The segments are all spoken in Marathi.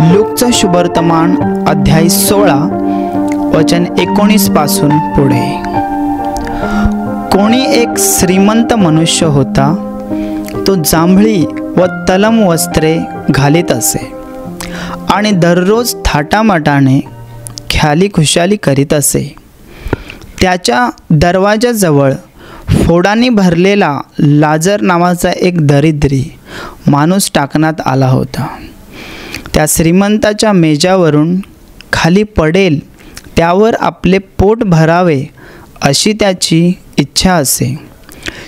लूकचा शुभवर्तमान अध्याय 16 वचन 19 पासून पुढे। कोणी एक श्रीमंत मनुष्य होता, तो जांभळी व तलम वस्त्रे घालीत असे आणि दररोज थाटामाटाने ख्याली खुशाली करीत असे। त्याच्या दरवाजाजवळ फोडांनी भरलेला लाजर नावाचा एक दरिद्री माणूस टाकण्यात आला होता। त्या श्रीमंताच्या मेजावरून खाली पडेल त्यावर आपले पोट भरावे अशी त्याची इच्छा असे।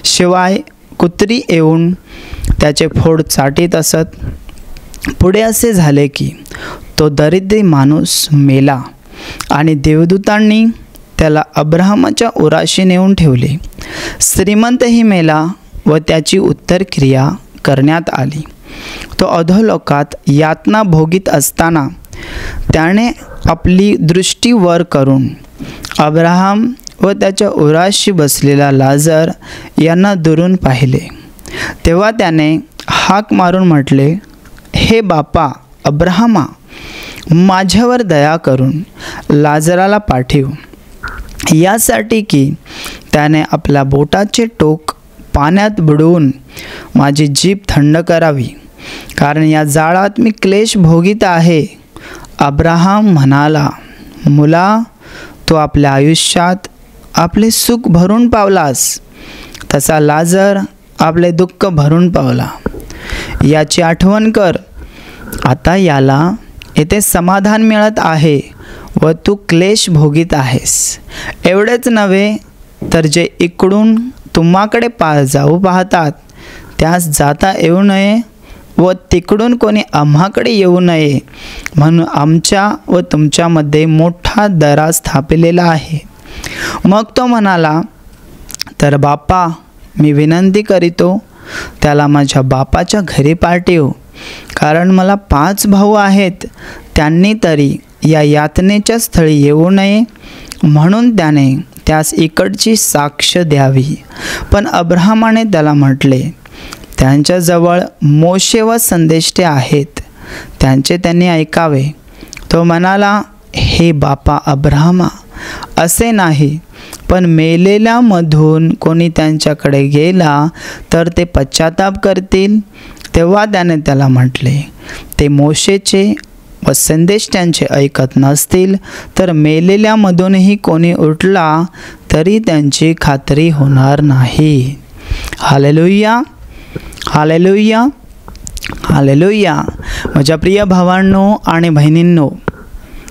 शिवाय कुत्री येऊन त्याचे फोड चाटीत असत। पुढे असे झाले की तो दरिद्री माणूस मेला आणि देवदूतांनी त्याला अब्राहमाच्या उराशी नेऊन ठेवले। श्रीमंतही मेला व त्याची उत्तरक्रिया करण्यात आली। तो अधोलोकात यातना भोगीत असताना त्याने आपली दृष्टी वर करून अब्राहम व त्याच्या उराशी बसलेला लाजर यांना दुरून पाहिले। तेव्हा त्याने हाक मारून म्हटले, हे बापा अब्राहमा, माझ्यावर दया करून लाजराला पाठव, यासाठी की त्याने आपल्या बोटाचे टोक पाण्यात बुडवून माझी जीभ थंड करावी, कारण या जाळात मी क्लेश भोगीत आहे। अब्राहम म्हणाला, मुला, तू आपल्या आयुष्यात आपले सुख भरून पावलास, तसा लाजर आपले दुःख भरून पावला। याची आठवण कर, आता याला येथे समाधान मिळत आहे व तू क्लेश भोगीत आहेस। एवढेच नव्हे तर जे इकडून तुम्हाकडे जाऊ पाहतात त्यास जाता येऊ नये व तिकडून कोणी आम्हाकडे येऊ नये, म्हणून आमच्या व तुमच्यामध्ये मोठा दराज स्थापिलेला आहे। मग तो म्हणाला, तर बापा, मी विनंती करीतो त्याला माझ्या बापाच्या घरी पाठव, कारण मला 5 भाऊ आहेत, त्यांनी तरी या यातनेच्या स्थळी येऊ नये, म्हणून त्याने त्यास इकडची साक्ष द्यावी। पण अब्राहमाने त्याला म्हटले, त्यांच्याजवळ मोशे व संदेष्टे आहेत, त्यांचे त्यांनी ऐकावे। तो म्हणाला, हे बापा अब्राहमा, असे नाही, पण मेलेल्यामधून कोणी त्यांच्याकडे गेला तर ते पश्चाताप करतील। तेव्हा त्याने त्याला म्हटले, ते मोशेचे व संदेष्ट्यांचे ऐकत नसतील तर मेलेल्यामधूनही कोणी उठला तरी त्यांची खात्री होणार नाही। Hallelujah, hallelujah, hallelujah. माझ्या प्रिय भावांनो आणि बहिणींनो,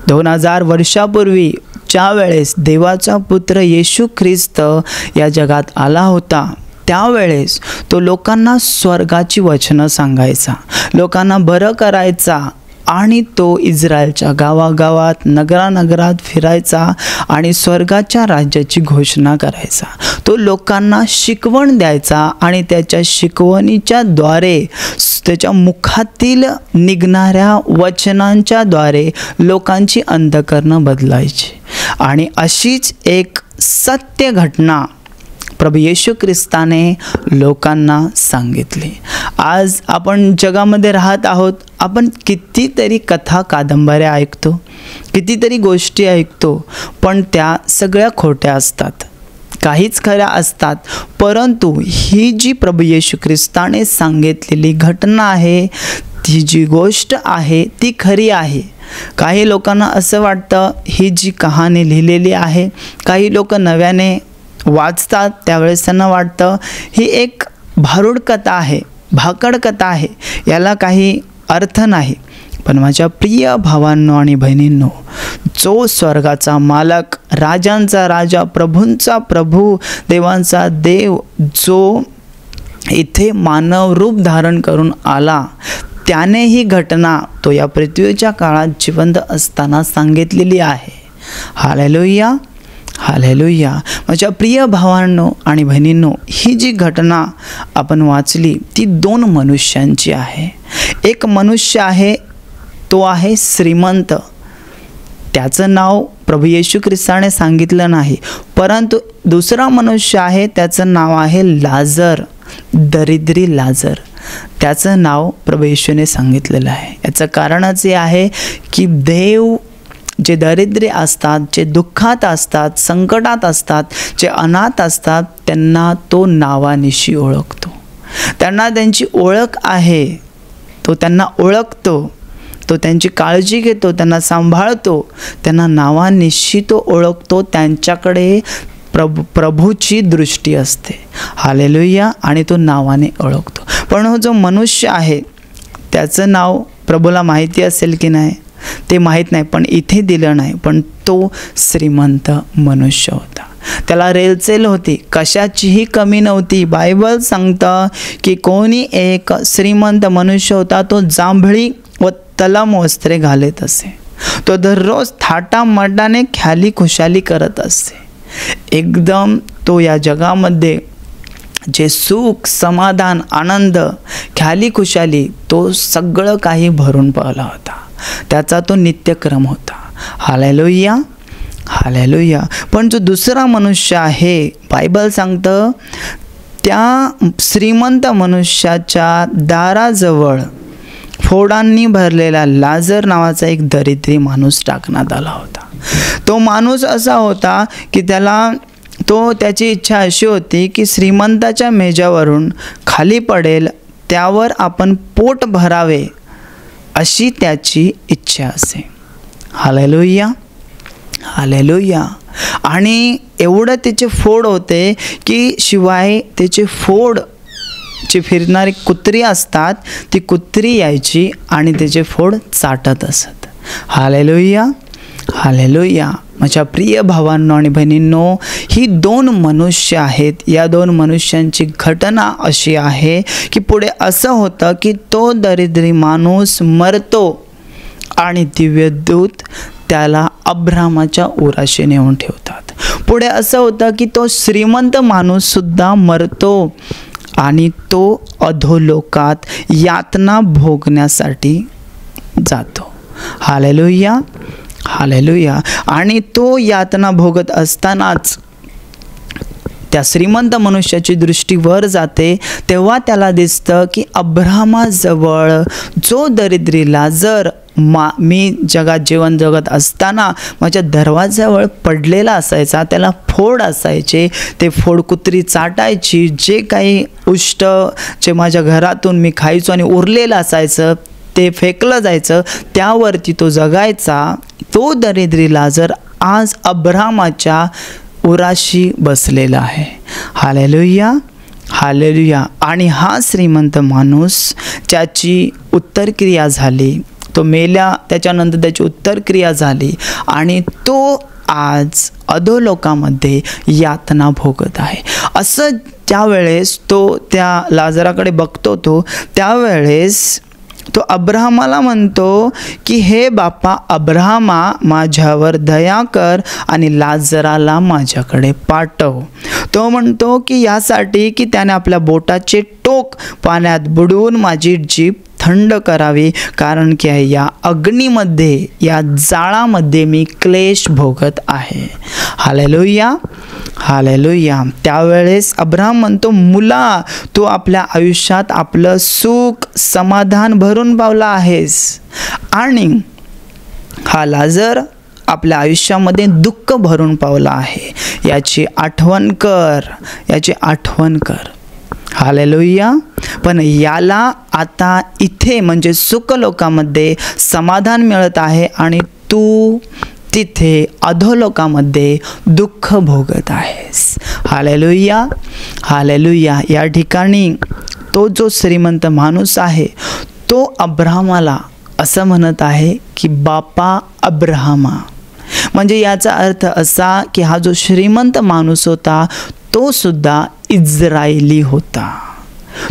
2000 वर्षापूर्वी ज्या वेळेस देवाचा पुत्र येशू ख्रिस्त या जगात आला होता, त्यावेळेस तो लोकांना स्वर्गाची वचनं सांगायचा, लोकांना बरं करायचा आणि तो इस्रायलच्या गावागावात नगरानगरात फिरायचा आणि स्वर्गाच्या राज्याची घोषणा करायचा। तो लोकांना शिकवण द्यायचा आणि त्याच्या शिकवणीच्या द्वारे, त्याच्या मुखातील निघणाऱ्या वचनांच्या द्वारे लोकांची अंतःकरणं बदलायची। आणि अशीच एक सत्य घटना प्रभू येशू ख्रिस्ताने लोकांना सांगितली। आज आपण जगामध्ये राहत आहोत, आपण कितीतरी कथा कादंबऱ्या ऐकतो, कितीतरी गोष्टी ऐकतो, पण त्या सगळ्या खोट्या असतात, काहीच खऱ्या असतात। परंतु ही जी प्रभू येशू ख्रिस्ताने सांगितलेली घटना आहे, ती जी गोष्ट आहे ती खरी आहे। काही लोकांना असं वाटतं ही जी कहाणी लिहिलेली आहे, काही लोक नव्याने वाचतात त्यावेळेस त्यांना वाटतं ही एक भारूड कथा आहे, भाकड कथा आहे, याला काही अर्थ नाही। पण माझ्या प्रिय भावांनो आणि बहिणींनो, जो स्वर्गाचा मालक, राजांचा राजा, प्रभूंचा प्रभू, देवांचा देव, जो इथे मानव रूप धारण करून आला, त्याने ही घटना तो या पृथ्वीच्या काळात जिवंत असताना सांगितलेली आहे। Hallelujah, hallelujah. माझ्या प्रिय भावांनो आणि बहिणींनो, ही जी घटना आपण वाचली ती 2 मनुष्यांची आहे। एक मनुष्य आहे, तो आहे श्रीमंत, त्याचं नाव प्रभू येशू ख्रिस्ताने सांगितलं नाही, परंतु दुसरा मनुष्य आहे, त्याचं नाव आहे लाजर, दरिद्री लाजर। त्याचं नाव प्रभू येशूने सांगितलेलं आहे. याचं कारणच हे आहे की देव जे दरिद्री असतात, जे दुःखात असतात, संकटात असतात, जे अनाथ असतात, त्यांना तो नावानिशी ओळखतो. त्यांना त्यांची ओळख आहे, तो त्यांना ओळखतो, तो त्यांची काळजी घेतो, त्यांना सांभाळतो, त्यांना नावानिशी तो ओळखतो. त्यांच्याकडे प्रभूची दृष्टी असते. हालेलुया. आणि तो नावाने ओळखतो. पण जो मनुष्य आहे त्याचं नाव प्रभूला माहिती असेल की नाही ते माहीत नाही, पण इथे दिलं नाही. पण तो श्रीमंत मनुष्य होता. त्याला रेलचेल होती, कशाचीही कमी नव्हती. बायबल सांगतं की कोणी एक श्रीमंत मनुष्य होता, तो जांभळी व तलम वस्त्रे घालत असे. तो दररोज थाटामाटाने ख्याली खुशाली करत असे. एकदम तो या जगामध्ये जे सुख, समाधान, आनंद, ख्याली खुशाली, तो सगळं काही भरून पावला होता. त्याचा तो नित्यक्रम होता. Hallelujah, hallelujah. पण जो दुसरा मनुष्य आहे, बायबल सांगतं त्या श्रीमंत मनुष्याच्या दाराजवळ फोडांनी भरलेला लाजर नावाचा एक दरिद्री माणूस टाकण्यात आला होता. तो माणूस असा होता की त्याची इच्छा अशी होती की श्रीमंताच्या मेजावरून खाली पडेल, त्यावर आपण पोट भरावे, अशी त्याची इच्छा असे. Hallelujah, hallelujah. आणि एवढं त्याचे फोड होते की शिवाय त्याचे फोड जी फिरणारी कुत्री असतात ती कुत्री यायची आणि त्याचे फोड चाटत असत. Hallelujah, hallelujah. माझ्या प्रिय भावांनो आणि बहिणींनो, ही दोन मनुष्य आहेत. या दोन मनुष्यांची घटना अशी आहे की पुढे असं होतं की तो दरिद्री माणूस मरतो आणि दिव्यदूत त्याला अब्रामाच्या उराशी नेऊन ठेवतात. पुढे असं होतं की तो श्रीमंत माणूससुद्धा मरतो आणि तो अधोलोकात यातना भोगण्यासाठी जातो. Hallelujah, hallelujah. आणि तो यातना भोगत असतानाच त्या श्रीमंत मनुष्याची दृष्टी वर जाते, तेव्हा त्याला दिसतं की अब्रामाजवळ जो दरिद्री लाजर मी जगात जीवन जगत असताना माझ्या दरवाजाजवळ पडलेला असायचा, त्याला फोड असायचे, ते फोड कुत्री चाटायची, जे काही उष्ट जे माझ्या घरातून मी खायचो आणि उरलेलं असायचं ते फेकलं जायचं, त्यावरती तो जगायचा, तो दरिद्री लाजर आज अब्रामाच्या उराशी बसलेला आहे. Hallelujah, hallelujah. आणि हा श्रीमंत माणूस ज्याची उत्तरक्रिया झाली, तो मेल्या त्याच्यानंतर त्याची उत्तरक्रिया झाली आणि तो आज अधोलोकामध्ये यातना भोगत आहे. असं ज्यावेळेस तो त्या लाजराकडे बघतो त्यावेळेस तो अब्राहमाला म्हणतो की हे बापा अब्राहमा, माझ्यावर दया कर आणि लाजराला माझ्याकडे पाठव. तो म्हणतो की यासाठी की त्याने आपल्या बोटाचे टोक पाण्यात बुडवून माझी जीभ थंड करावी, कारण की या अग्नीमध्ये, या जाळामध्ये मी क्लेश भोगत आहे. Hallelujah, hallelujah. त्यावेळेस अब्राहम म्हणतो, मुला, तू आपल्या आयुष्यात आपलं सुख, समाधान भरून पावला आहेस आणि हा लाजर आपल्या आयुष्यामध्ये दुःख भरून पावला आहे. याची आठवण कर, याची आठवण कर. हालेलुया. पण याला आता इथे म्हणजे सुखलोकामध्ये समाधान मिळत आहे आणि तू तिथे अधोलोकामध्ये दुःख भोगत आहेस. Hallelujah, hallelujah. या ठिकाणी तो जो श्रीमंत माणूस आहे तो अब्राहमाला असं म्हणत आहे की बापा अब्राहमा. म्हणजे याचा अर्थ असा की हा जो श्रीमंत माणूस होता तो सुद्धा इस्रायली होता.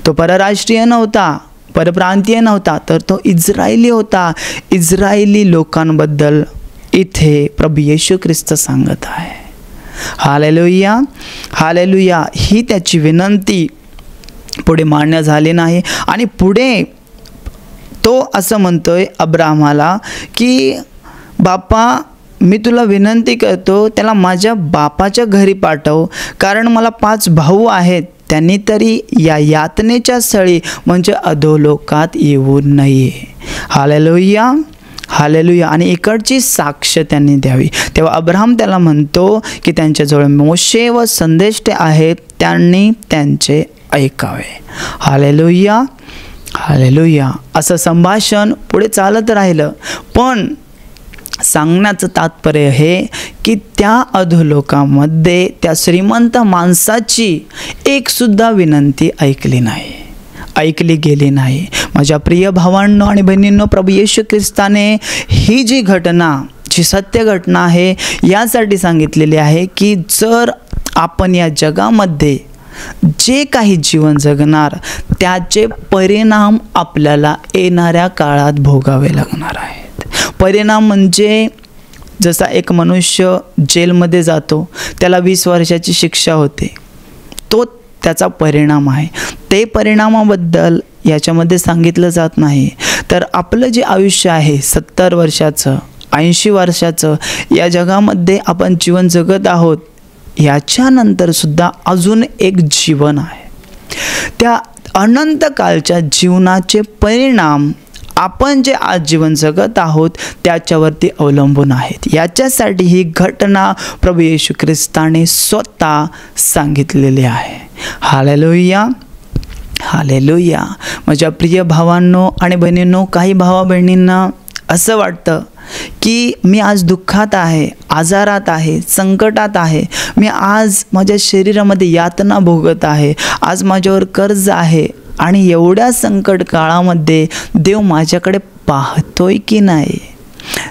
तो परराष्ट्रीय नव्हता, परप्रांतीय नव्हता, तर तो इस्रायली होता. इस्रायली लोकांबद्दल इथे प्रभू येशू ख्रिस्त सांगत आहे. Hallelujah, hallelujah. ही त्याची विनंती पुढे मान्य झाली नाही आणि पुढे तो असं म्हणतोय अब्राहमाला की बापा, मी तुला विनंती करतो त्याला माझ्या बापाच्या घरी पाठव, कारण मला 5 भाऊ आहेत, त्यांनी तरी या यातनेच्या स्थळी म्हणजे अधोलोकात येऊ नये. Hallelujah, hallelujah. आणि इकडची साक्ष त्यांनी द्यावी. तेव्हा अब्राहम त्याला म्हणतो की त्यांच्याजवळ मोशे व संदेष्टे आहेत, त्यांनी त्यांचे ऐकावे. Hallelujah, hallelujah. असं संभाषण पुढे चालत राहिलं. पण सांगण्याचं तात्पर्य हे की त्या अधोलोकामध्ये त्या श्रीमंत माणसाची एक सुद्धा विनंती ऐकली गेली नाही. माझ्या प्रिय भावांनो आणि बहिणींनो, प्रभू येशू ख्रिस्ताने ही जी घटना, जी सत्य घटना आहे, यासाठी सांगितलेली आहे की जर आपण या जगामध्ये जे काही जीवन जगणार त्याचे परिणाम आपल्याला येणाऱ्या काळात भोगावे लागणार आहेत. परिणाम म्हणजे जसा एक मनुष्य जेलमध्ये जातो, त्याला 20 वर्षाची शिक्षा होते, तो त्याचा परिणाम आहे. ते परिणामाबद्दल याच्यामध्ये सांगितलं जात नाही. तर आपलं जे आयुष्य आहे 70 वर्षाचं, 80 वर्षाचं, या जगामध्ये आपण जीवन जगत आहोत, याच्यानंतर सुद्धा अजून एक जीवन आहे. त्या अनंत कालच्या जीवनाचे परिणाम आपण जे आज जीवन जगत आहोत त्याच्यावरती अवलंबून आहेत. याच्यासाठी ही घटना प्रभू येशू ख्रिस्ताने स्वतः सांगितलेली आहे. Hallelujah, hallelujah. माझ्या प्रिय भावांनो आणि बहिणींनो, काही भावा बहिणींना असं वाटतं की मी आज दुःखात आहे, आजारात आहे, संकटात आहे, मी आज माझ्या शरीरामध्ये यातना भोगत आहे, आज माझ्यावर कर्ज आहे, आणि एवढ्या संकट काळामध्ये देव माझ्याकडे पाहतोय की नाही,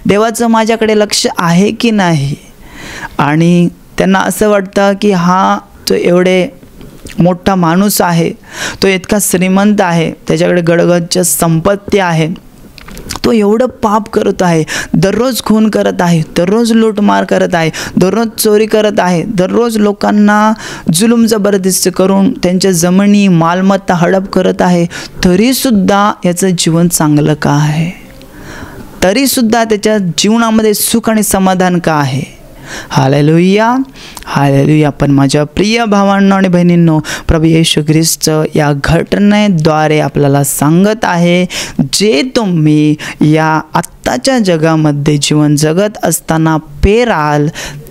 देवाचं माझ्याकडे लक्ष आहे की नाही. आणि त्यांना असं वाटतं की हा जो एवढे मोठा माणूस आहे, तो इतका श्रीमंत आहे, त्याच्याकडे गडगडच्या संपत्ती आहे, तो एवढं पाप करत आहे, दररोज खून करत आहे, दररोज लूटमार करत आहे, दररोज चोरी करत आहे, दररोज लोकांना जुलूम जबरदस्ती करून त्यांच्या जमिनी मालमत्ता हडप करत आहे, तरीसुद्धा याचं जीवन चांगलं का आहे? तरीसुद्धा त्याच्या जीवनामध्ये सुख आणि समाधान का आहे? Hallelujah, hallelujah. पण माझ्या प्रिय भावांनो आणि बहिणींनो, प्रभू येशू ख्रिस्त या घटनेद्वारे आपल्याला सांगत आहे, जे तुम्ही या आत्ताच्या जगामध्ये जीवन जगत असताना पेराल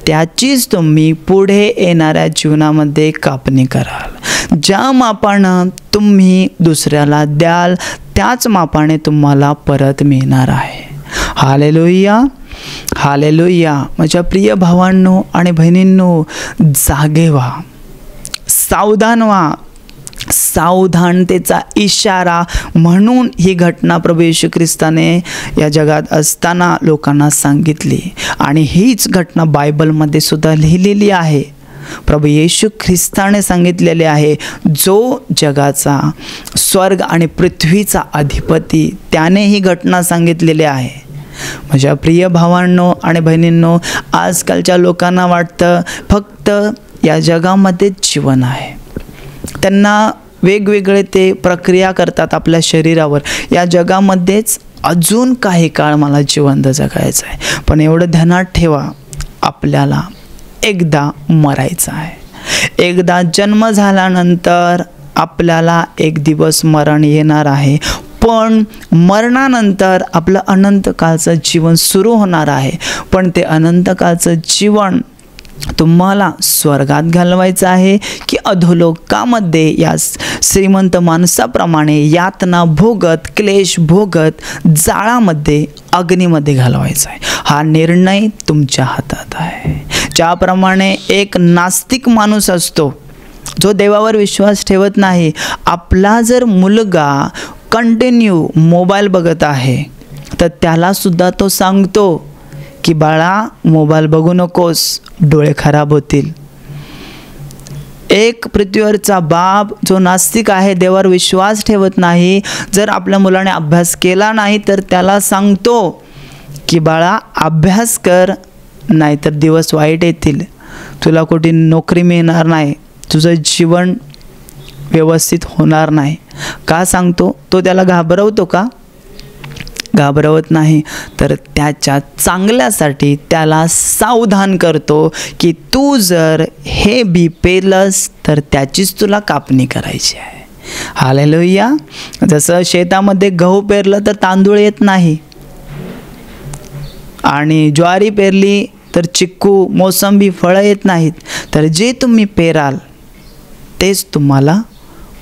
त्याचीच तुम्ही पुढे येणाऱ्या जीवनामध्ये कापणी कराल. ज्या मापानं तुम्ही दुसऱ्याला द्याल त्याच मापाने तुम्हाला परत मिळणार आहे. Hallelujah, hallelujah. माझ्या प्रिय भावांनो आणि बहिणींनो, जागे व्हा, सावधान व्हा. सावधानतेचा इशारा म्हणून ही घटना प्रभू येशू ख्रिस्ताने या जगात असताना लोकांना सांगितली. आणि हीच घटना बायबलमध्ये सुद्धा लिहिलेली आहे. प्रभू येशू ख्रिस्ताने सांगितलेले आहे, जो जगाचा, स्वर्ग आणि पृथ्वीचा अधिपती, त्याने ही घटना सांगितलेली आहे. माझ्या प्रिय भावांनो आणि बहिणींनो, आजकालच्या लोकांना वाटतं फक्त या जगामध्ये जीवन आहे. त्यांना वेगवेगळे ते प्रक्रिया करतात आपल्या शरीरावर, या जगामध्येच अजून काही काळ मला जिवंत जगायचं आहे. पण एवढं ध्यानात ठेवा, आपल्याला एकदा मरायचं आहे. एकदा जन्म झाल्यानंतर आपल्याला एक दिवस मरण येणार आहे. पण मरणानंतर आपलं अनंत काळचं जीवन सुरू होणार आहे. पण ते अनंत काळचं जीवन तुम्हाला स्वर्गात घालवायचं आहे की अधोलोकामध्ये या श्रीमंत माणसाप्रमाणे यातना भोगत, क्लेश भोगत, जाळामध्ये, अग्नीमध्ये घालवायचा आहे? हा निर्णय तुमच्या हातात आहे. ज्याप्रमाणे एक नास्तिक माणूस असतो जो देवावर विश्वास ठेवत नाही, आपला जर मुलगा कंटिन्यू मोबाईल बघत आहे तर त्यालासुद्धा तो सांगतो की बाळा मोबाईल बघू नकोस, डोळे खराब होतील. एक पृथ्वीवरचा बाप जो नास्तिक आहे, देवावर विश्वास ठेवत नाही, जर आपल्या मुलाने अभ्यास केला नाही तर त्याला सांगतो की बाळा अभ्यास कर, नाहीतर दिवस वाईट येतील, तुला कुठे नोकरी मिळणार नाही, तुझं जीवन व्यवस्थित होणार नाही. का सांगतो? तो त्याला घाबरवतो का? घाबरवत नाही, तर त्याच्या चांगल्यासाठी त्याला सावधान करतो की तू जर हे बी पेरलंस तर त्याचीच तुला कापणी करायची आहे. हालेलुया. जसं शेतामध्ये गहू पेरलं तर तांदूळ येत नाही, आणि ज्वारी पेरली तर चिक्कू मोसंबी फळं येत नाहीत. तर जे तुम्ही पेराल तेच तुम्हाला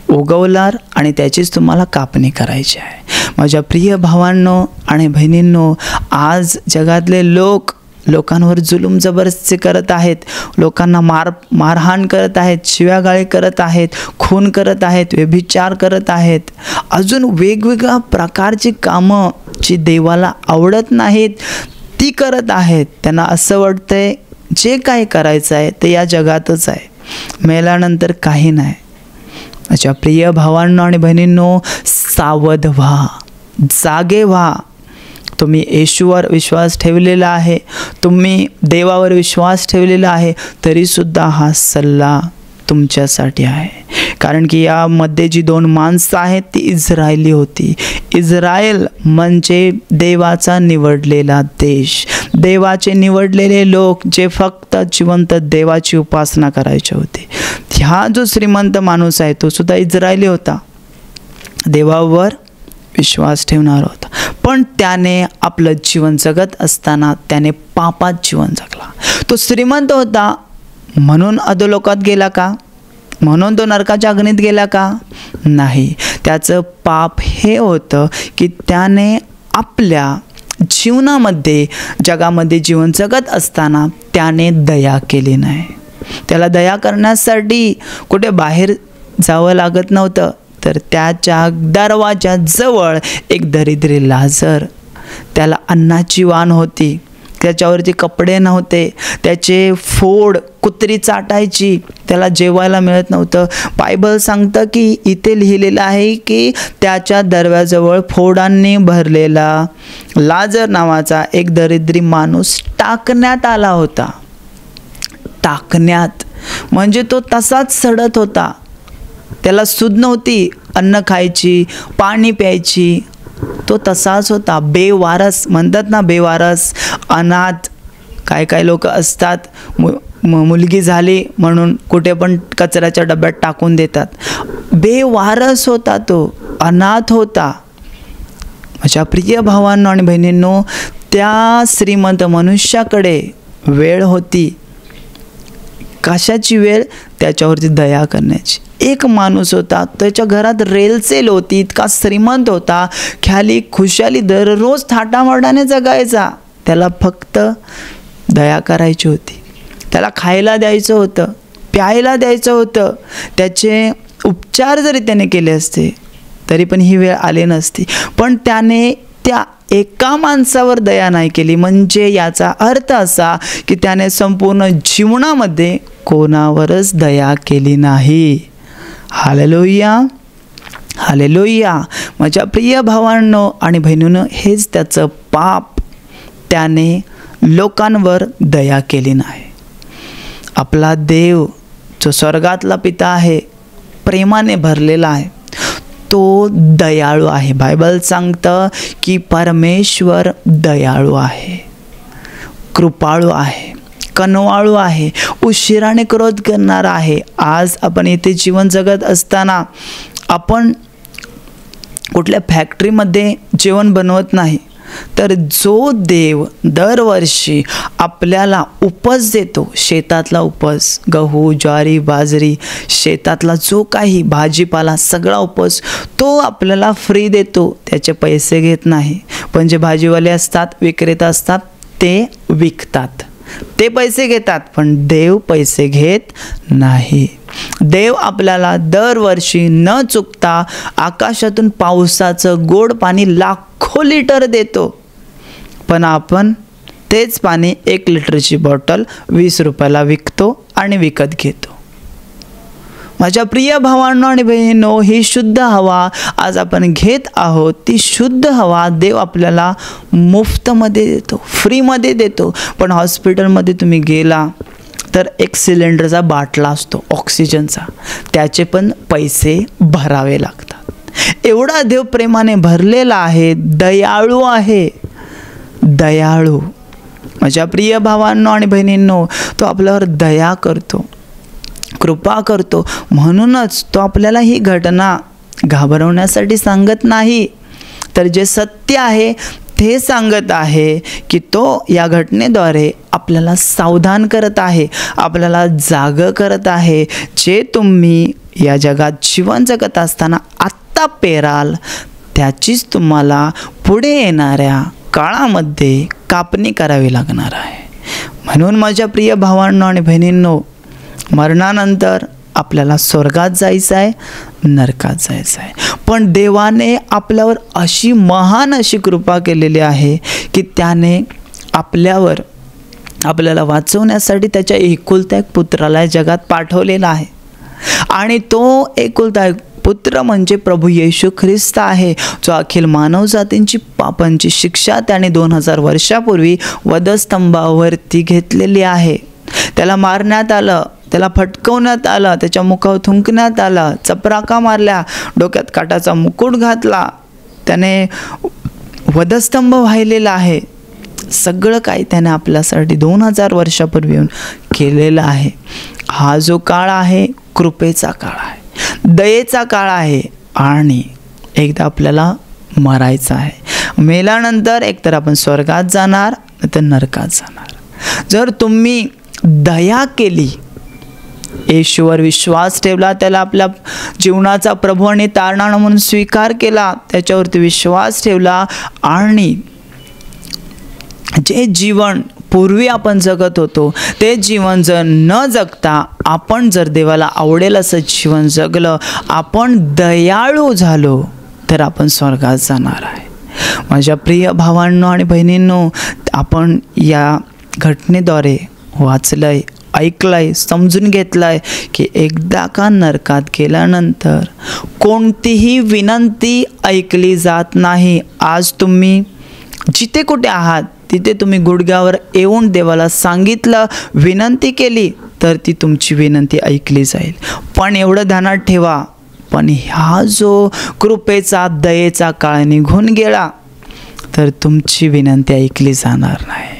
उगवणार आणि त्याचीच तुम्हाला कापणी करायची आहे. माझ्या प्रिय भावांनो आणि बहिणींनो, आज जगातले लोकांवर जुलूम जबरदस्ती करत आहेत, लोकांना मारहाण करत आहेत, शिव्यागाळी करत आहेत, खून करत आहेत, व्यभिचार करत आहेत, अजून वेगवेगळ्या प्रकारची कामं जी देवाला आवडत नाहीत ती करत आहेत. त्यांना असं वाटतंय जे काही करायचं आहे ते या जगातच आहे, मेल्यानंतर काही नाही. माझ्या प्रिय भावांनो आणि बहिणींनो, सावध व्हा, जागे व्हा. तुम्ही येशूवर विश्वास ठेवलेला आहे, तुम्ही देवावर विश्वास ठेवलेला आहे, तरीसुद्धा हा सल्ला तुमच्यासाठी आहे. कारण की यामध्ये जी 2 माणसं आहेत ती इस्रायली होती. इस्रायल म्हणजे देवाचा निवडलेला देश, देवाचे निवडलेले लोक जे फक्त जिवंत देवाची उपासना करायचे होते. हा जो श्रीमंत माणूस आहे तो सुद्धा इस्रायली होता, देवावर विश्वास ठेवणार होता, पण त्याने आपलं जीवन जगत असताना त्याने पापात जीवन जगला. तो श्रीमंत होता म्हणून अधोलोकात गेला का? म्हणून तो नरकाच्या अग्नीत गेला का? नाही. त्याचं पाप हे होतं की त्याने आपल्या जीवनामध्ये जगामध्ये जीवन जगत असताना त्याने दया केली नाही. त्याला दया करण्यासाठी कुठे बाहेर जावं लागत नव्हतं, तर त्याच्या दरवाजाजवळ एक दरिद्री लाजर, त्याला अन्नाची वाण होती, त्याच्यावरती कपडे नव्हते, त्याचे फोड कुत्री चाटायची, त्याला जेवायला मिळत नव्हतं. बायबल सांगतं की इथे लिहिलेलं आहे की त्याच्या दरवाजाजवळ फोडांनी भरलेला लाजर नावाचा एक दरिद्री माणूस टाकण्यात आला होता. टाकण्यात म्हणजे तो तसाच सडत होता, त्याला सूद नव्हती अन्न खायची, पाणी प्यायची, तो तसाच होता. बेवारस म्हणतात ना, बेवारस, अनाथ. काय लोक असतात, मुलगी झाली म्हणून कुठे पण कचऱ्याच्या डब्यात टाकून देतात. बेवारस होता तो, अनाथ होता. माझ्या प्रिय भावांनो आणि बहिणींनो, त्या श्रीमंत मनुष्याकडे वेळ होती. कशाची वेळ? त्याच्यावरती दया करण्याची. एक माणूस होता, त्याच्या घरात रेलचेल होती, इतका श्रीमंत होता, ख्याली खुशाली दररोज थाटामाटाने जगायचा. त्याला फक्त दया करायची होती, त्याला खायला द्यायचं होतं, प्यायला द्यायचं होतं. त्याचे उपचार जरी त्याने केले असते तरी पण ही वेळ आली नसती. पण त्याने त्या एका माणसावर दया नाही केली, म्हणजे याचा अर्थ असा की त्याने संपूर्ण जीवनामध्ये कोणावरच दया केली नाही. Hallelujah, hallelujah. माझ्या प्रिय भावांनो आणि बहिणींनो, हेच त्याचं पाप. त्याने लोकांवर दया केली नाही. आपला देव जो स्वर्गातला पिता आहे, प्रेमाने भरलेला आहे, तो दयाळू आहे. बायबल सांगतं की परमेश्वर दयाळू आहे, कृपाळू आहे, कनवाळू आहे, उशिराने क्रोध करणारा आहे. आज आपण इथे जीवन जगत असताना आपण कुठल्या फॅक्टरीमध्ये जेवण बनवत नाही, तर जो देव दरवर्षी आपल्याला उपज देतो, शेतातला उपज, गहू, ज्वारी, बाजरी, शेतातला जो काही भाजीपाला सगळा उपज तो आपल्याला फ्री देतो, त्याचे पैसे घेत नाही. पण जे भाजीवाले असतात, विक्रेता असतात, ते विकतात, ते पैसे घेतात, पण देव पैसे घेत नाही. देव आपल्याला दरवर्षी न चुकता आकाशातून पावसाचं गोड पाणी लाखो लिटर देतो, पण आपण तेच पाणी 1 लिटरची बॉटल 20 रुपयाला विकतो आणि विकत घेतो. माझ्या प्रिय भावांनो आणि बहिणींनो, ही शुद्ध हवा आज आपण घेत आहोत, ती शुद्ध हवा देव आपल्याला मुफ्तमध्ये देतो, फ्रीमध्ये देतो. पण हॉस्पिटलमध्ये तुम्ही गेला तर एक सिलेंडरचा बाटला असतो ऑक्सिजनचा, त्याचे पण पैसे भरावे लागतात. एवढा देव प्रेमाने भरलेला आहे, दयाळू आहे, दयाळू. माझ्या प्रिय भावांनो आणि बहिणींनो, तो आपल्यावर दया करतो, कृपा करतो. म्हणूनच तो आपल्याला ही घटना घाबरवण्यासाठी सांगत नाही, तर जे सत्य आहे ते सांगत आहे की तो या घटनेद्वारे आपल्याला सावधान करत आहे, आपल्याला जाग करत आहे. जे तुम्ही या जगात जीवन जगत असताना आत्ता पेराल त्याचीच तुम्हाला पुढे येणाऱ्या काळामध्ये कापणी करावी लागणार आहे. म्हणून माझ्या प्रिय भावांनो आणि बहिणींनो, मरणानंतर आपल्याला स्वर्गात जायचं आहे, नरकात जायचं आहे. पण देवाने आपल्यावर अशी महान अशी कृपा केलेली आहे की त्याने आपल्याला वाचवण्यासाठी त्याच्या एकुलता एक पुत्राला जगात पाठवलेला आहे. आणि तो एकुलता एक पुत्र म्हणजे प्रभू येशू ख्रिस्त आहे, जो अखिल मानवजातींची पापांची शिक्षा त्याने 2000 वर्षापूर्वी वधस्तंभावरती घेतलेली आहे. त्याला मारण्यात आलं, त्याला फटकवण्यात आलं, त्याच्या मुखावर थुंकण्यात आलं, चपराका मारल्या, डोक्यात काटाचा मुकुट घातला, त्याने वधस्तंभ वाहिलेला आहे. सगळं काही त्याने आपल्यासाठी 2000 वर्षापूर्वी येऊन केलेलं आहे. हा जो काळ आहे कृपेचा काळ आहे, दयेचा काळ आहे. आणि एकदा आपल्याला मरायचं आहे. मेल्यानंतर एकतर आपण स्वर्गात जाणार, तर नरकात जाणार. जर तुम्ही दया केली, येशूवर विश्वास ठेवला, त्याला आपल्या जीवनाचा प्रभू आणि तारणारा म्हणून स्वीकार केला, त्याच्यावरती विश्वास ठेवला, आणि जे जीवन पूर्वी आपण जगत होतो ते जीवन जर न जगता आपण जर देवाला आवडेल असं जीवन जगलं, आपण दयाळू झालो, तर आपण स्वर्गात जाणार आहे. माझ्या प्रिय भावांनो आणि बहिणींनो, आपण या घटनेद्वारे वाचलंय, ऐकलंय, समजून घेतलंय की एकदा का नरकात गेल्यानंतर कोणतीही विनंती ऐकली जात नाही. आज तुम्ही जिथे कुठे आहात तिथे तुम्ही गुडघ्यावर येऊन देवाला सांगितलं, विनंती केली, तर ती तुमची विनंती ऐकली जाईल. पण एवढं ध्यानात ठेवा, पण ह्या जो कृपेचा दयेचा काळ निघून गेला तर तुमची विनंती ऐकली जाणार नाही.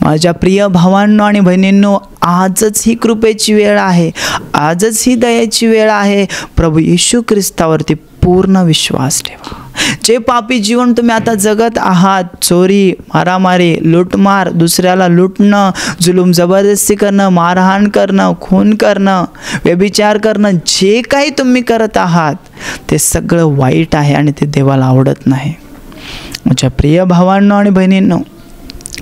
माझ्या प्रिय भावांनो आणि बहिणींनो, आजच ही कृपेची वेळ आहे, आजच ही दयेची वेळ आहे. प्रभू येशू ख्रिस्तावरती पूर्ण विश्वास ठेवा. जे पापी जीवन तुम्ही आता जगत आहात, चोरी, मारामारी, लूटमार, दुसऱ्याला लुटणं, जुलूम जबरदस्ती करणं, मारहाण करणं, खून करणं, व्यभिचार करणं, जे काही तुम्ही करत आहात ते सगळं वाईट आहे आणि ते देवाला आवडत नाही. माझ्या प्रिय भावांनो आणि बहिणींनो,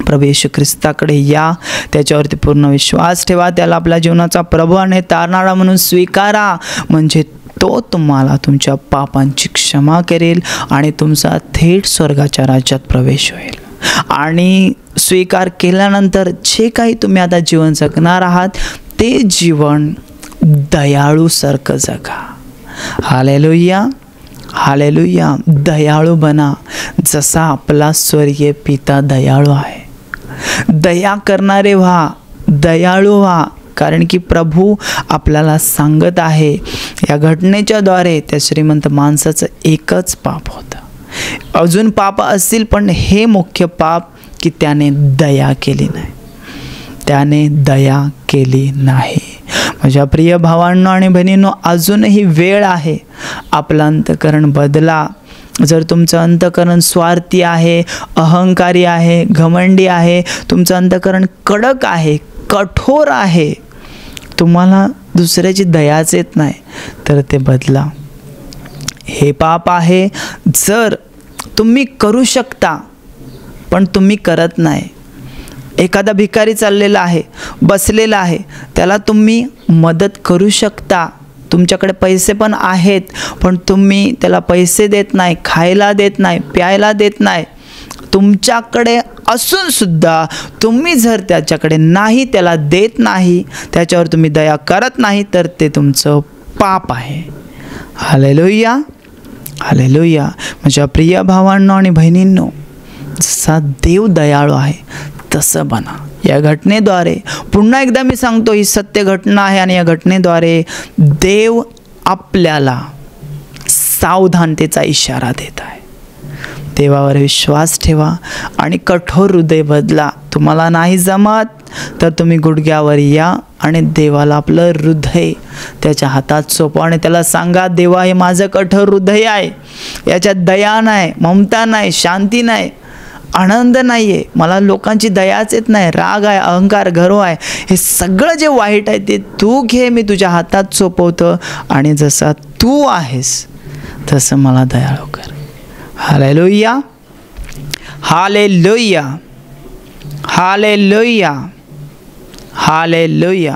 प्रभू येशू ख्रिस्ताकडे या, त्याच्यावरती पूर्ण विश्वास ठेवा, त्याला आपल्या जीवनाचा प्रभू आणि तारणारा म्हणून स्वीकारा. म्हणजे तो तुम्हाला तुमच्या पापांची क्षमा करेल आणि तुमचा थेट स्वर्गाच्या राज्यात प्रवेश होईल. आणि स्वीकार केल्यानंतर जे काही तुम्ही आता जीवन जगणार आहात ते जीवन दयाळूसारखं जगा. Hallelujah, hallelujah. दयाळू बना जसा आपला स्वर्गीय पिता दयाळू आहे. दया करणारे व्हा, दयाळू व्हा. कारण की प्रभू आपल्याला सांगत आहे, या घटनेच्या द्वारे त्या श्रीमंत माणसाचं एकच पाप होतं. अजून पाप असतील, पण हे मुख्य पाप की त्याने दया केली नाही, त्याने दया केली नाही. माझ्या प्रिय भावांनो आणि बहिणींनो, अजूनही वेळ आहे. आपलं अंतःकरण बदला. जर तुमचं अंतःकरण स्वार्थी आहे, अहंकारी आहे, घमंडी आहे, तुमचं अंतःकरण कडक आहे, कठोर आहे, तुम्हाला दुसऱ्याची दयाच येत नाही, तर ते बदला. हे पाप आहे. जर तुम्ही करू शकता पण तुम्ही करत नाही. एखादा भिकारी चाललेला आहे, बसलेला आहे, त्याला तुम्ही मदत करू शकता. तुमच्याकडे पैसे पण आहेत, पण तुम्ही त्याला पैसे देत नाही, खायला देत नाही, प्यायला देत नाही. तुमच्याकडे असून सुद्धा तुम्ही जर त्याच्याकडे नाही, त्याला देत नाही, त्याच्यावर तुम्ही दया करत नाही, तर ते तुमचं पाप आहे. Hallelujah, hallelujah. माझ्या प्रिय भावांनो आणि बहिणींनो, जसा देव दयाळू आहे तसं बना. या घटनेद्वारे पुन्हा एकदा मी सांगतो, ही सत्य घटना आहे आणि या घटनेद्वारे देव आपल्याला सावधानतेचा इशारा देत आहे. देवावर विश्वास ठेवा आणि कठोर हृदय बदला. तुम्हाला नाही जमत तर तुम्ही गुडघ्यावर या आणि देवाला आपलं हृदय त्याच्या हातात सोपवा आणि त्याला सांगा, देवा हे माझं कठोर हृदय आहे, याच्यात दया नाही, ममता नाही, शांती नाही, आनंद नाही आहे, मला लोकांची दयाच येत नाही, राग आहे, अहंकार, गर्व आहे, हे सगळं जे वाईट आहे ते तू घे, मी तुझ्या हातात सोपवतो आणि जसा तू आहेस तसं मला दयाळू कर. Hallelujah, hallelujah, hallelujah, hallelujah.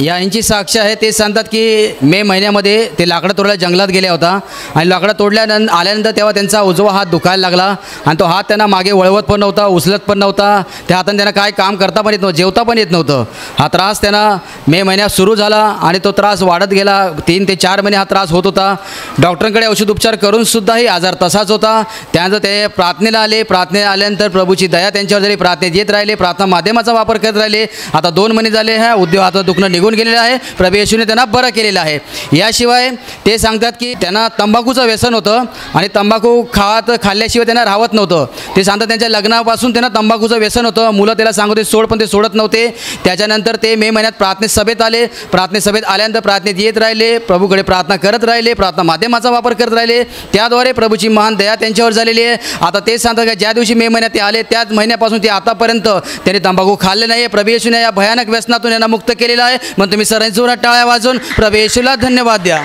यांची साक्ष आहे. ते सांगतात की मे महिन्यामध्ये ते लाकडं तोडायला जंगलात गेल्या होता आणि लाकडं तोडल्यानंतर आल्यानंतर तेव्हा त्यांचा उजवा हात दुखायला लागला आणि तो हात त्यांना मागे वळवत पण नव्हता, उचलत पण नव्हता. त्या हाताने त्यांना काय काम करता पण येत नव्हतं, जेवता पण येत नव्हतं. हा त्रास त्यांना मे महिन्यात सुरू झाला आणि तो त्रास वाढत गेला. 3 ते 4 महिने हा त्रास होत होता. डॉक्टरांकडे औषधोपचार करूनसुद्धाही आजार तसाच होता. त्यानंतर ते प्रार्थनेला आले. प्रार्थनेला आल्यानंतर प्रभूची दया त्यांच्यावर झाली. प्रार्थनेत येत राहिले, प्रार्थना माध्यमाचा वापर करत राहिले. आता 2 महिने झाले ह्या उद्योग हातात दुखणं निघून गेलेलं आहे. प्रभू येशूने त्यांना बरं केलेलं आहे. याशिवाय ते सांगतात की त्यांना तंबाखूचं व्यसन होतं आणि तंबाखू खाल्ल्याशिवाय त्यांना राहत नव्हतं. ते सांगतात त्यांच्या लग्नापासून त्यांना तंबाखूचं व्यसन होतं. मुलं त्याला सांगत होते सोड, पण ते सोडत नव्हते. त्याच्यानंतर ते मे महिन्यात प्रार्थनेत सभेत आले. प्रार्थनेत सभेत आल्यानंतर प्रार्थनेत येत राहिले, प्रभूकडे प्रार्थना करत राहिले, प्रार्थना माध्यमाचा वापर करत राहिले. त्याद्वारे प्रभूची महान दया त्यांच्यावर झालेली आहे. आता ते सांगतात की ज्या दिवशी मे महिन्यात ते आले त्याच महिन्यापासून ते आतापर्यंत त्यांनी तंबाखू खाल्ले नाही. प्रभू येशूने या भयानक व्यसनातून यांना मुक्त केलेलं आहे. मग तुम्ही सर्वांनी जोरात टाळ्या वाजून प्रभू येशूला धन्यवाद द्या.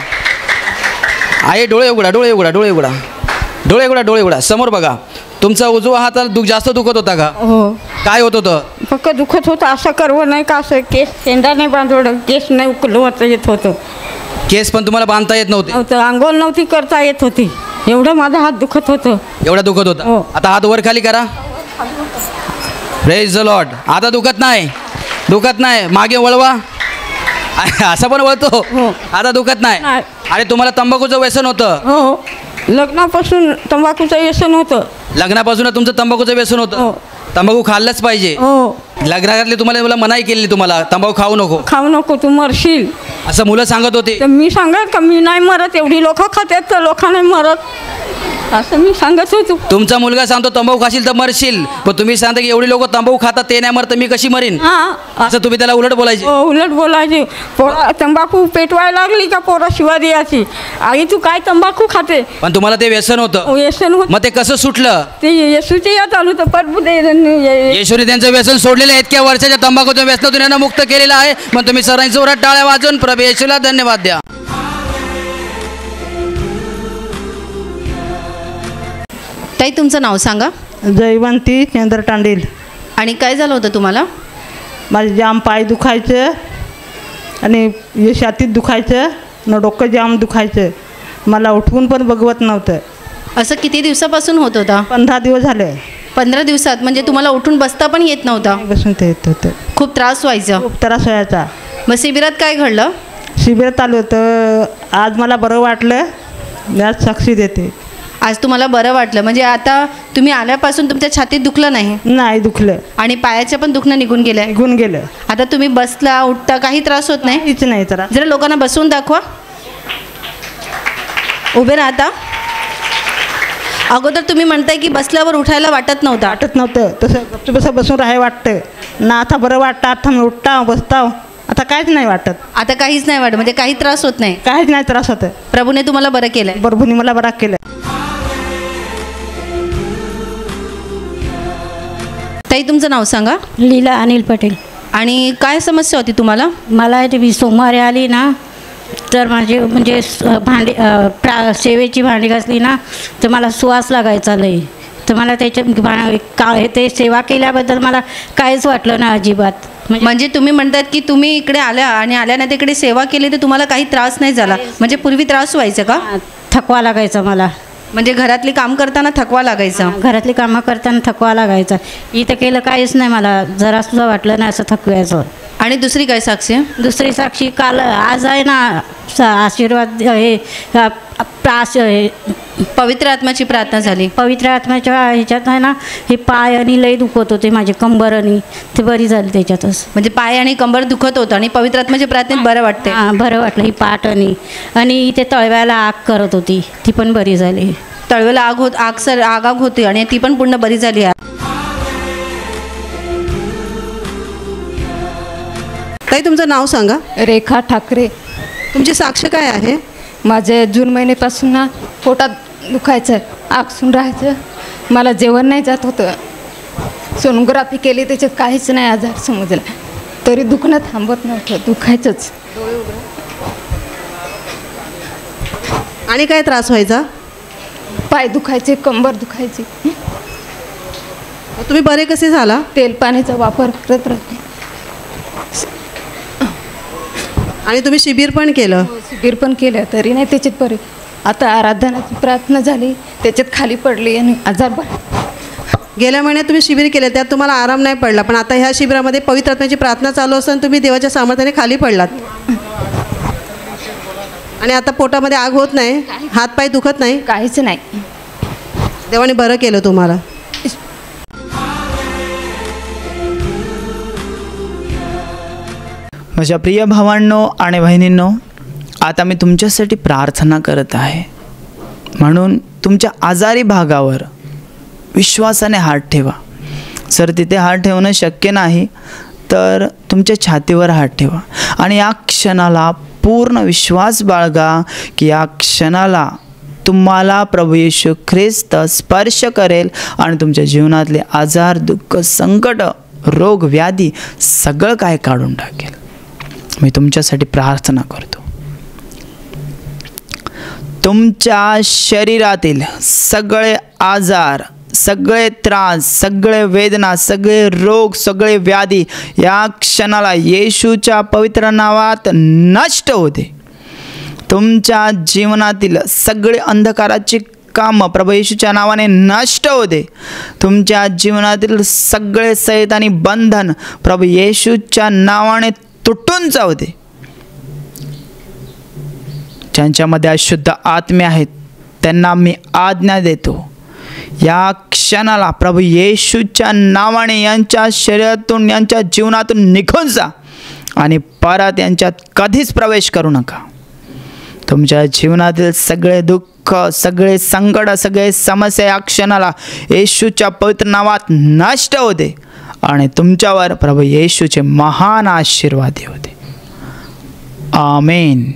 आहे डोळे उघडा, डोळे उघडा, डोळे उघडा, डोळे उघडा, डोळे उघडा. समोर बघा. तुमचा उजवा हात जास्त दुखत होता का? हो. काय होत होतं? फक्त दुखत होतं. असं करवं नाही का, असं केस शेंडा नाही बांधवलं, केस नाही उकलवता येत होतं. केस पण तुम्हाला बांधता येत नव्हते? अंघोळ नव्हती करता येत होती. एवढं माझा हात दुखत होतं. एवढा दुखत होता? हो. आता हात वर खाली करा. Praise the Lord. आता दुखत नाही, दुखत नाही. मागे वळवा. असं पण वळतो. हो. आता दुखत नाही. नाही. अरे तुम्हाला तंबाखूचं व्यसन होतं? हो. लग्नापासून तंबाखूचं व्यसन होतं. लग्नापासून तुमचं तंबाखूचं व्यसन होतं? हो. तंबाखू खाल्लंच पाहिजे. हो. लग्नातले तुम्हाला मनाई केली, तुम्हाला तंबाखू खाऊ नको, खाऊ नको, तू मरशील असं मुलं सांगत होते. तर मी सांगत का मी नाही मरत, एवढी लोक खातात तर लोक नाही मरत, असं मी सांगत होतो. तुमचा मुलगा सांगतो तंबाखू खाशील तर मरशील, पण तुम्ही सांगता की एवढी लोक तंबाखू खातात ते नाही मरत, मी कशी मरीन? असं तुम्ही त्याला उलट बोलायचे. उलट बोलायचे. पोरा तंबाखू पेटवायला लागली का पोरा शिवा द्यायची, आई तू काय तंबाखू खाते. पण तुम्हाला ते व्यसन होतं. व्यसन होत. मग ते कसं सुटलं? ते येशूचे यात आलो तर प्रभू येशूने त्यांचं व्यसन सोडलेलं आहे. इतक्या वर्षाच्या तंबाखूच्या व्यसनातून यांना मुक्त केलेलं आहे. मग तुम्ही सर्वांनी जोरात टाळ्या वाजवून प्रभू येशूला धन्यवाद द्या. ताई तुमचं नाव सांगा. जयवंती चंद्र तांडील. आणि काय झालं होतं तुम्हाला? माझे जाम पाय दुखायचं आणि छातीत दुखायचं न डोकं जाम दुखायचं, मला उठवून पण बघवत नव्हतं. असं किती दिवसापासून होत होता? 15 दिवस झाले. 15 दिवसात म्हणजे तुम्हाला उठून बसता पण येत नव्हता? बसून ते येत होतं. खूप त्रास व्हायचा? खूप त्रास व्हायचा. मग शिबिरात काय घडलं? शिबिरात आलो होतं, आज मला बरं वाटलं, मी आज साक्षी देते. आज तुम्हाला बरं वाटलं म्हणजे आता तुम्ही आल्यापासून तुमच्या छातीत दुखलं नाही? नाही दुखलं. आणि पायाचं पण दुखणं निघून गेलं? निघून गेलं. आता तुम्ही बसला उठता काही त्रास होत नाही? काहीच नाही त्रास. जरा लोकांना बसवून दाखवा. उभे राहता. अगोदर तुम्ही म्हणताय की बसल्यावर उठायला वाटत नव्हतं? वाटत नव्हतं, तसं गपचूप बसून राहायला वाटतं ना. आता बरं वाटतं, आता मी उठता बसता, आता काहीच नाही वाटत. आता काहीच नाही वाटत म्हणजे काही त्रास होत नाही? काहीच नाही त्रास होतं. प्रभूने तुम्हाला बरं केलंय? प्रभूने मला बरं केलं. ताई तुमचं नाव सांगा. लीला अनिल पटेल. आणि काय समस्या होती तुम्हाला? मला ते सोमवारी आली ना तर माझे म्हणजे भांडी सेवेची भांडी घासली ना तर मला सुवास लागायचा लई. तर मला त्याच्या ते सेवा केल्याबद्दल मला काहीच वाटलं ना अजिबात. म्हणजे तुम्ही म्हणतात की तुम्ही इकडे आल्या आणि आल्यानंतर इकडे सेवा केली तर तुम्हाला काही त्रास नाही झाला? म्हणजे पूर्वी त्रास व्हायचा का? थकवा लागायचा मला. म्हणजे घरातली काम करताना थकवा लागायचा? घरातली कामं करताना थकवा लागायचा. इथं केलं काहीच नाही, मला जरासुद्धा वाटलं नाही असं थकवायचं. आणि दुसरी काय साक्षी? दुसरी साक्षी काल आज आहे ना आशीर्वाद हे पवित्र आत्म्याची प्रार्थना झाली. पवित्र आत्म्याच्या ह्याच्यात आहे ना, हे पाय आणि लय दुखत होते माझे, कंबर आणि ते बरी झाली त्याच्यातच. म्हणजे पाय आणि कंबर दुखत होतं आणि पवित्र आत्म्याच्या प्रार्थनेत बरं वाटते. हां, बरं वाटलं. ही पाठ आणि ते तळव्याला आग करत होती, ती पण बरी झाली. तळव्याला आग होती आणि ती पण पूर्ण बरी झाली आहे. ताई, तुमचं नाव सांगा. रेखा ठाकरे. तुमची साक्ष काय आहे? माझे जून महिन्यापासून ना पोटात दुखायचं, आगसून राहायचं, मला जेवण नाही जात होतं. सोनोग्राफी केली, त्याच्यात काहीच नाही आजार समजला, तरी दुखणं थांबत नव्हतं, दुखायचंच. आणि काय त्रास व्हायचा? पाय दुखायचे, कंबर दुखायची. तुम्ही बरे कसे झाला? तेल पाण्याचा वापर करत राहते. आणि तुम्ही शिबिर पण केलं? शिबिर पण केलं, तरी नाही त्याच्यात बरे. आता आराधनाची प्रार्थना झाली, त्याच्यात खाली पडली आणि आजार बरा. गेल्या महिन्यात तुम्ही शिबिर केले, त्यात तुम्हाला आराम नाही पडला, पण आता ह्या शिबिरामध्ये पवित्र आत्म्याची प्रार्थना चालू असताना तुम्ही देवाच्या सामर्थ्याने खाली पडलात. आणि आता पोटामध्ये आग होत नाही, हातपाय दुखत नाही, काहीच नाही. देवाने बरं केलं तुम्हाला. माझ्या प्रिय भावांनो आणि बहिणींनो, आता मी तुमच्यासाठी प्रार्थना करत आहे, म्हणून तुमच्या आजारी भागावर विश्वासाने हात ठेवा. जर तिथे हात ठेवणं शक्य नाही तर तुमच्या छातीवर हात ठेवा आणि या क्षणाला पूर्ण विश्वास बाळगा की या क्षणाला तुम्हाला प्रभू येशू ख्रिस्त स्पर्श करेल आणि तुमच्या जीवनातले आजार, दुःख, संकट, रोग, व्याधी सगळं काय काढून टाकेल. मी तुमच्यासाठी प्रार्थना करतो. तुमच्या शरीरातील सगळे आजार, सगळे त्रास, सगळे वेदना, सगळे रोग, सगळे व्याधी या क्षणाला येशूच्या पवित्र नावात नष्ट होते. तुमच्या जीवनातील सगळे अंधकाराची कामं प्रभू येशूच्या नावाने नष्ट होते. तुमच्या जीवनातील सगळे सैतानी बंधन प्रभू येशूच्या नावाने तुटून जाऊदे. ज्यांच्यामध्ये अशुद्ध आत्मे आहेत त्यांना मी आज्ञा देतो, या क्षणाला प्रभू येशूच्या नावाने यांच्या शरीरातून, यांच्या जीवनातून निघून जा आणि परत यांच्यात कधीच प्रवेश करू नका. तुमच्या जीवनातील सगळे दुःख, सगळे संकट, सगळे समस्या या क्षणाला येशूच्या पवित्र नावात नष्ट होते आणि तुमच्यावर प्रभू येशूचे महान आशीर्वाद होते. आमेन.